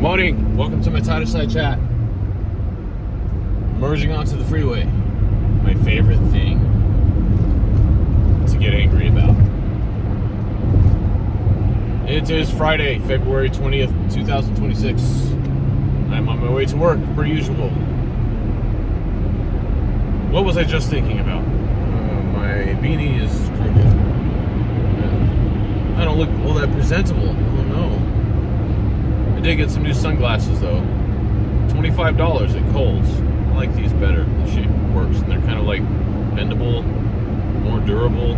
Morning, welcome to my Tireside Chat. Merging onto the freeway. My favorite thing to get angry about. It is Friday, February 20th, 2026. I'm on my way to work, per usual. What was I just thinking about? My beanie is crooked. I don't look all that presentable. Oh no. I did get some new sunglasses though. $25 at Kohl's. I like these better. The shape works, and they're kind of like bendable, more durable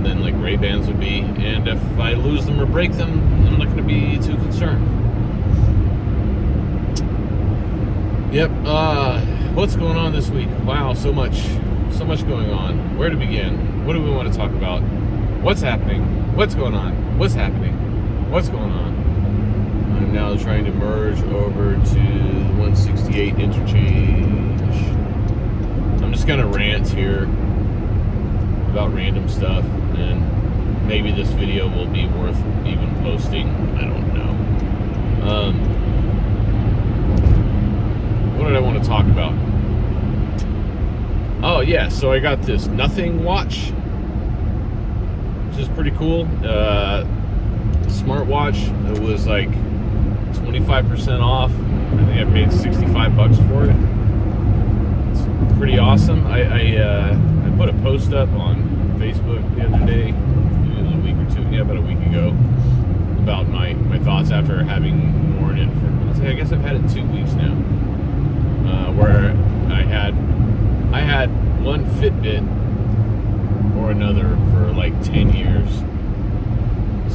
than like Ray-Bans would be. And if I lose them or break them, I'm not going to be too concerned. Yep. What's going on this week? Wow, so much going on. Where to begin? What do we want to talk about? What's happening? What's going on? What's happening? What's going on? I'm now trying to merge over to the 168 interchange. I'm just gonna rant here about random stuff, and maybe this video will be worth even posting. I don't know. What did I want to talk about? Oh yeah, so I got this Nothing watch, which is pretty cool. Smartwatch. It was like 25% off. I think I paid $65 for it. It's pretty awesome. I put a post up on Facebook the other day. It was a week or two. Yeah, about a week ago, about my thoughts after having worn it for. I guess I've had it 2 weeks now. Where I had one Fitbit or another for like 10 years.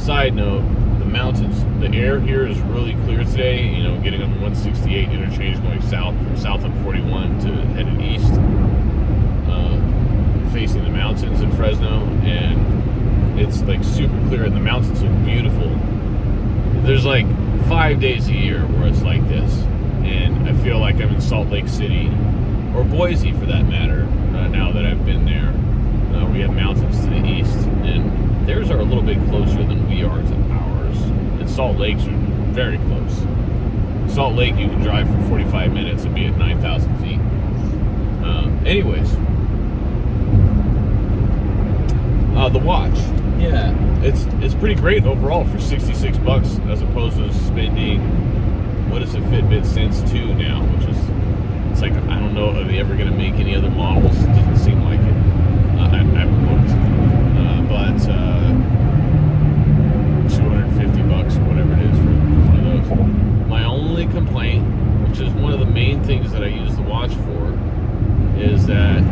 Side note, the mountains, the air here is really clear today. You know, getting on the 168 interchange going south from south on 41 to headed east, facing the mountains in Fresno, and it's like super clear, and the mountains look beautiful. There's like 5 days a year where it's like this, and I feel like I'm in Salt Lake City, or Boise for that matter, now that I've been there. We have mountains to the east, and theirs are a little bit closer than we are to ours. And Salt Lake's are very close. Salt Lake, you can drive for 45 minutes and be at 9,000 feet. Anyways, the watch, yeah, it's pretty great overall for $66 as opposed to spending, what is a Fitbit Sense 2 now, which is, it's like, I don't know, are they ever going to make any other models? It doesn't seem like it. I haven't looked, but $250 or whatever it is for one of those. My only complaint, which is one of the main things that I use the watch for, is that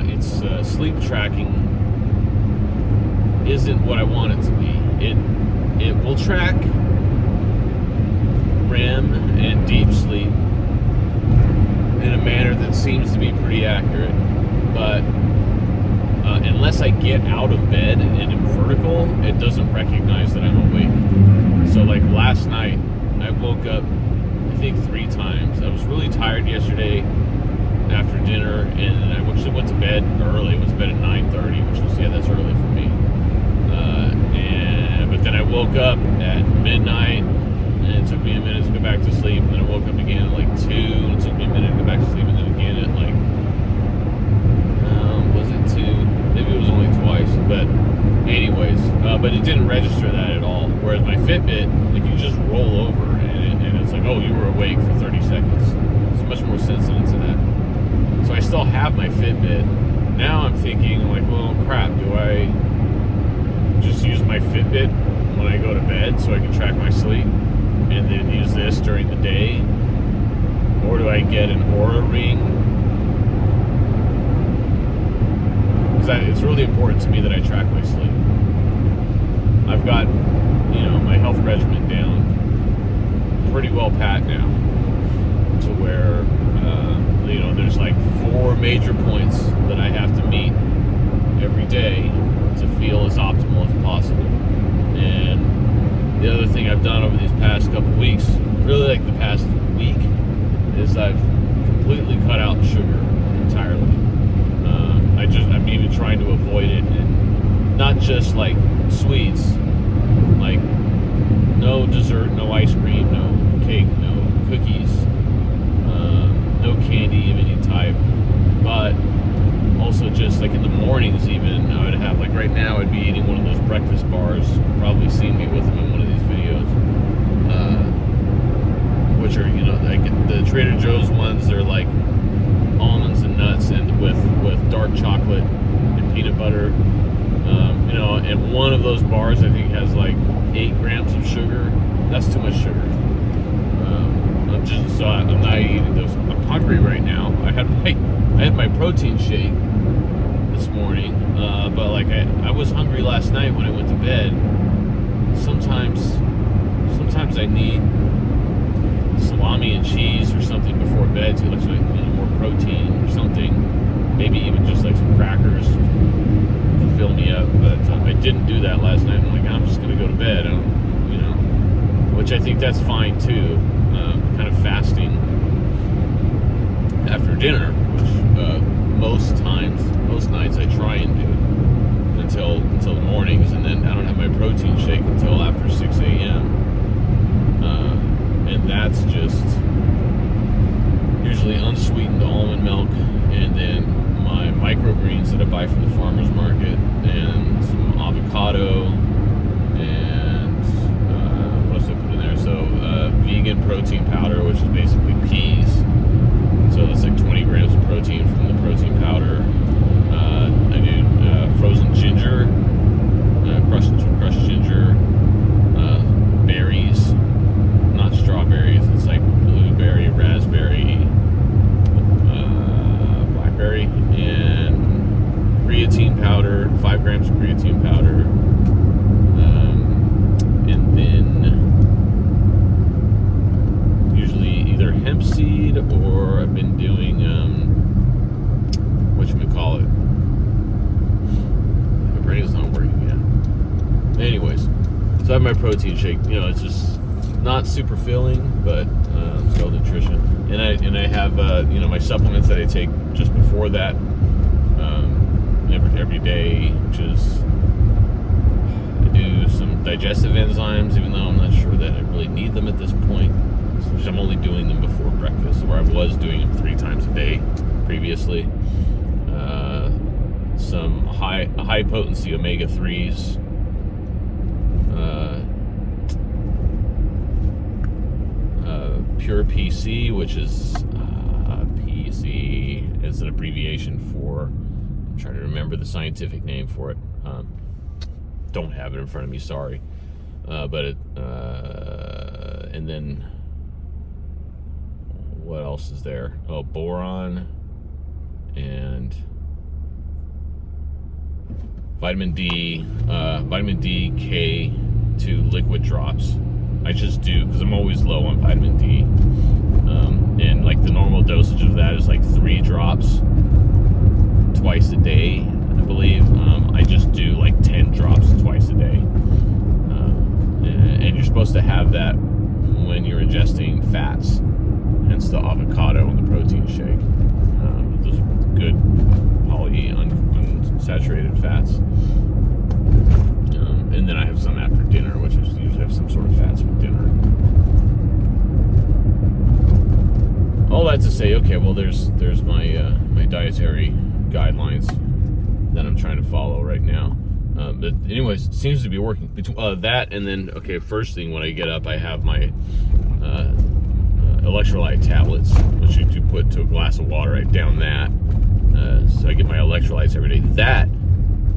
its sleep tracking isn't what I want it to be. It will track REM and deep sleep in a manner that seems to be pretty accurate, but unless I get out of bed and am vertical, it doesn't recognize that I'm awake. So like last night, I woke up, I think 3 times. I was really tired yesterday after dinner, and I actually went to bed early. I went to bed at 9:30, which was, yeah, that's early for me. But then I woke up at midnight, and it took me a minute to go back to sleep, and then I woke up again at like 2, and it took me a minute to go back to sleep, and then again at like, was it 2? Maybe it was only twice, but anyways, but it didn't register that at all. Whereas my Fitbit, like, you just roll over and it's like, oh, you were awake for 30 seconds. It's much more sensitive to that. So I still have my Fitbit. Now I'm thinking like, well, crap, do I just use my Fitbit when I go to bed so I can track my sleep and then use this during the day? Or do I get an Oura Ring? It's really important to me that I track my sleep. I've got, my health regimen down pretty well pat now, to where, there's like 4 major points that I have to meet every day to feel as optimal as possible. And the other thing I've done over these past couple weeks, really like the past week, is I've completely cut out sugar entirely. I'm even trying to avoid it, and not just like sweets, like no dessert, no right now, I'd be eating one of those breakfast bars. You've probably seen me with them in one of these videos, which are, you know, like the Trader Joe's ones. They're like almonds and nuts, and with dark chocolate and peanut butter. You know, and one of those bars I think has like 8 grams of sugar. That's too much sugar. I'm not eating those. I'm hungry right now. I had my protein shake this morning, but like I was hungry last night when I went to bed. Sometimes I need salami and cheese or something before bed to like, you know, more protein or something. Maybe even just like some crackers to fill me up. But I didn't do that last night. I'm like, I'm just gonna go to bed. You know, which I think that's fine too. Kind of fasting after dinner, which most nights I try and do until the mornings, and then I don't have my protein shake until after 6 a.m. And that's just usually unsweetened almond milk, and then my microgreens that I buy from the farmer's market, and some avocado, and what else I put in there? So vegan protein powder, which is basically peas. So that's like 20 grams of protein from the protein powder. I do frozen ginger, crushed ginger, berries, not strawberries. It's like blueberry, raspberry, blackberry, and creatine powder, 5 grams of creatine powder. And then usually either hemp seed, or I've been doing whatchamacallit. My brain is not working yet. Anyways, so I have my protein shake. You know, it's just not super filling, but still nutrition. And I have you know, my supplements that I take just before that every day, which is I do some digestive enzymes, even though I'm not sure that I really need them at this point. Which I'm only doing them before breakfast, where I was doing them 3 times a day previously. Some high potency omega-3s. Pure PC, which is PC is an abbreviation for, I'm trying to remember the scientific name for it. Don't have it in front of me, sorry. But it, and then what else is there? Oh, boron and vitamin D, K2 liquid drops. I just do because I'm always low on vitamin D, and like the normal dosage of that is like 3 drops twice a day, I believe. I just do like 10 drops twice a day, and you're supposed to have that when you're ingesting fats. Hence the avocado and the protein shake. Those are good unsaturated fats. And then I have some after dinner, which is usually have some sort of fats with dinner. All that to say, okay, well, there's my my dietary guidelines that I'm trying to follow right now. But anyways, it seems to be working. Between that and then, okay, first thing when I get up, I have my electrolyte tablets, which you do put to a glass of water. I down that, so I get my electrolytes every day. That,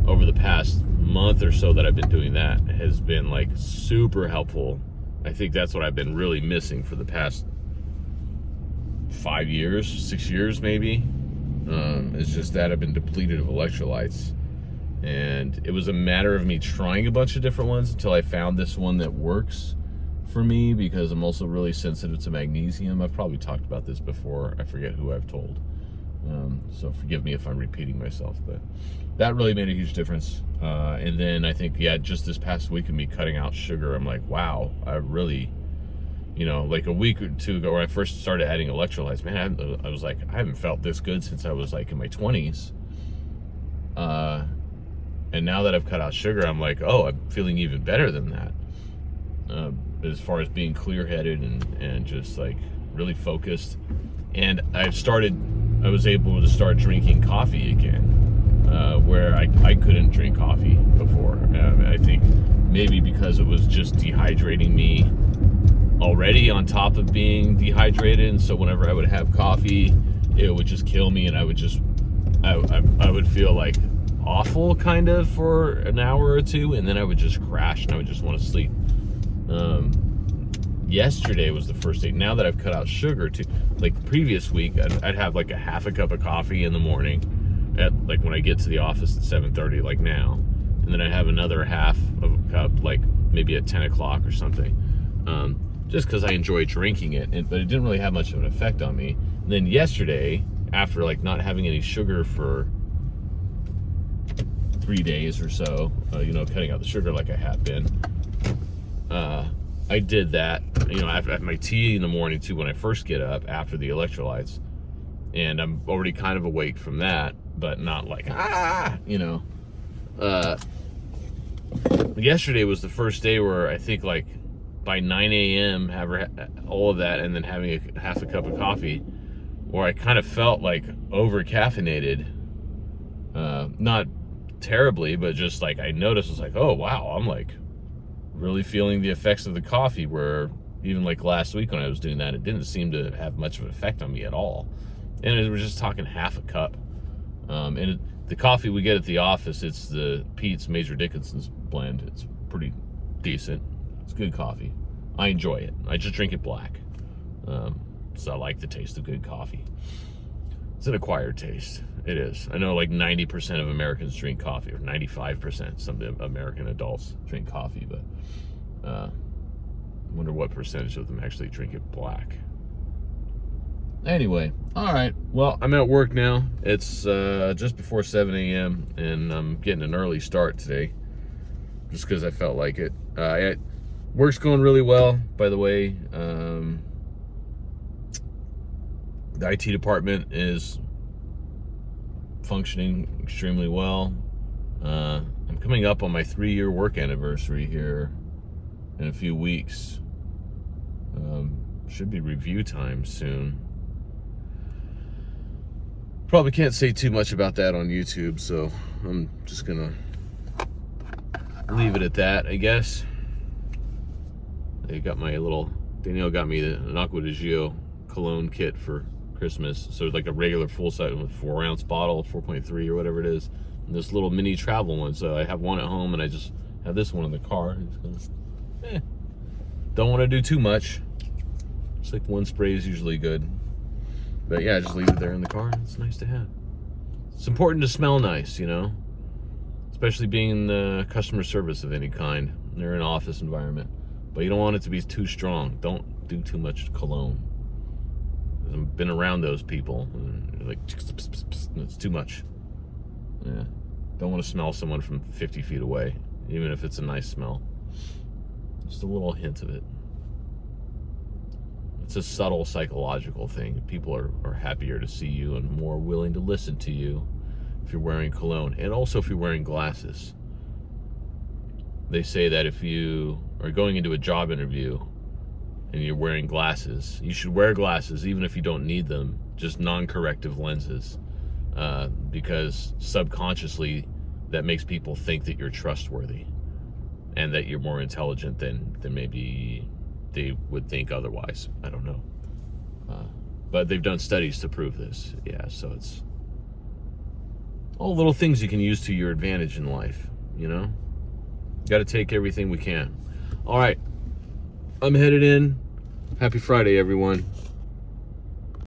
over the past month or so that I've been doing that, has been like super helpful. I think that's what I've been really missing for the past 5 years, 6 years maybe. It's just that I've been depleted of electrolytes, and it was a matter of me trying a bunch of different ones until I found this one that works for me, because I'm also really sensitive to magnesium. I've probably talked about this before. I forget who I've told. So forgive me if I'm repeating myself, but that really made a huge difference. And then I think, yeah, just this past week of me cutting out sugar, I'm like, wow, I really, you know, like a week or 2 ago when I first started adding electrolytes, man, I was like, I haven't felt this good since I was like in my 20s. And now that I've cut out sugar, I'm like, oh, I'm feeling even better than that. As far as being clear-headed and just like really focused. And I was able to start drinking coffee again. where I couldn't drink coffee before. I think maybe because it was just dehydrating me already on top of being dehydrated, and so whenever I would have coffee, it would just kill me, and I would feel like awful kind of for an hour or two, and then I would just crash and I would just want to sleep. Yesterday was the first day, now that I've cut out sugar too. Like the previous week, I'd have like a half a cup of coffee in the morning at like when I get to the office at 7:30, like now, and then I'd have another half of a cup like maybe at 10 o'clock or something, just because I enjoy drinking it, but it didn't really have much of an effect on me. And then yesterday, after like not having any sugar for 3 days or so, cutting out the sugar like I have been, I did that, I have my tea in the morning too when I first get up after the electrolytes, and I'm already kind of awake from that, but not like, yesterday was the first day where I think like by 9 a.m. have all of that and then having half a cup of coffee, where I kind of felt like over caffeinated, not terribly, but just like I noticed, it's like, oh wow, I'm like really feeling the effects of the coffee, where even like last week when I was doing that, it didn't seem to have much of an effect on me at all. And it was just talking half a cup. The coffee we get at the office, it's the Pete's Major Dickinson's blend. It's pretty decent. It's good coffee. I enjoy it. I just drink it black. So I like the taste of good coffee. It's an acquired taste. It is. I know like 90% of Americans drink coffee, or 95%. Some American adults drink coffee, but I wonder what percentage of them actually drink it black. Anyway, all right. Well, I'm at work now. It's just before 7 a.m. and I'm getting an early start today, just because I felt like it. Work's going really well, by the way. The IT department is functioning extremely well. I'm coming up on my 3-year work anniversary here in a few weeks. Should be review time soon. Probably can't say too much about that on YouTube, so I'm just gonna leave it at that, I guess. Danielle got me an Acqua di Gio cologne kit for Christmas. So like a regular full size 4-ounce bottle, 4.3 or whatever it is, and this little mini travel one. So I have one at home, and I just have this one in the car. Don't want to do too much. Just like one spray is usually good. But yeah, just leave it there in the car. It's nice to have. It's important to smell nice, especially being in the customer service of any kind. They're in an office environment, but you don't want it to be too strong. Don't do too much cologne. I've been around those people, and you're like, it's too much. Yeah, don't want to smell someone from 50 feet away, even if it's a nice smell. Just a little hint of it. It's a subtle psychological thing. People are happier to see you and more willing to listen to you if you're wearing cologne, and also if you're wearing glasses. They say that if you are going into a job interview and you're wearing glasses, you should wear glasses even if you don't need them, just non-corrective lenses, because subconsciously that makes people think that you're trustworthy and that you're more intelligent than maybe they would think otherwise. I don't know. But they've done studies to prove this. Yeah, so it's all little things you can use to your advantage in life, Got to take everything we can. All right. I'm headed in. Happy Friday, everyone.